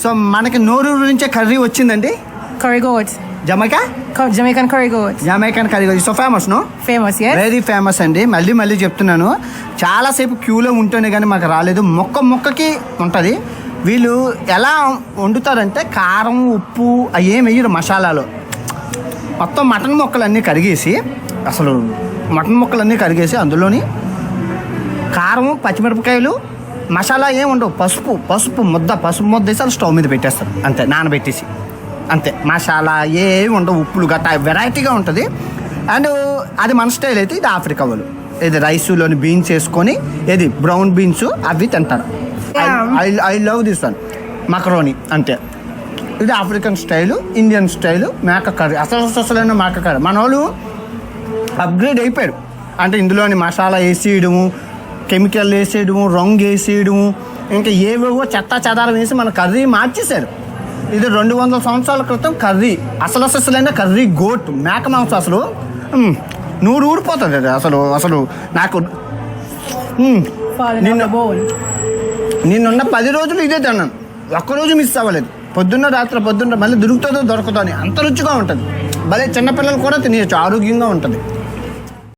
So మనకి నోరూరు నుంచే curry వచ్చిందండి. Curry goat. Jamaican curry goat. Jamaican curry so famous no Famous, yes? Very famous అండి. మళ్ళీ చెప్తున్నాను, చాలాసేపు క్యూలో ఉంటేనే కానీ మాకు రాలేదు. మొక్కకి ఉంటుంది. వీళ్ళు ఎలా వండుతారంటే కారం ఉప్పు అవి ఏమి వేయరు మసాలాలో. మొత్తం మటన్ ముక్కలన్నీ కడిగేసి అందులోని కారం పచ్చిమిరపకాయలు మసాలా ఏమి ఉండవు. పసుపు ముద్ద వేసి వాళ్ళు స్టవ్ మీద పెట్టేస్తారు అంతే, నానబెట్టేసి అంతే. మసాలా ఏమి ఉండవు, ఉప్పులు గట్టా వెరైటీగా ఉంటుంది. అండ్ అది మన స్టైల్ అయితే, ఇది ఆఫ్రికా వాళ్ళు ఇది రైస్లోని బీన్స్ వేసుకొని ఏది బ్రౌన్ బీన్స్ అవి తింటారు. ఐ లవ్ దిస్ వన్ మకరోని అంతే. ఇది ఆఫ్రికన్ స్టైలు, ఇండియన్ స్టైలు మేక కర్రీ. అసలైన మేక కర్రీ. మన వాళ్ళు అప్గ్రేడ్ అయిపోయారు. అంటే ఇందులోని మసాలా వేసేయడము, కెమికల్ వేసేయడము, రంగు వేసేయడము, ఇంకా ఏవేవో చెత్త చెదారం వేసి మన కర్రీ మార్చేశారు. ఇది 200 సంవత్సరాల క్రితం కర్రీ. అసలైన కర్రీ గోట్ మేక మాంసం. అసలు నూరు ఊడిపోతుంది అది. అసలు నాకు నిన్నున్న 10 రోజులు ఇదే తిన్నాను, ఒక్కరోజు మిస్ అవ్వలేదు. పొద్దున్న మళ్ళీ దొరుకుతుందో దొరకదో అని అంత రుచిగా ఉంటుంది. భలే చిన్నపిల్లలు కూడా తినేయచ్చు, ఆరోగ్యంగా ఉంటుంది.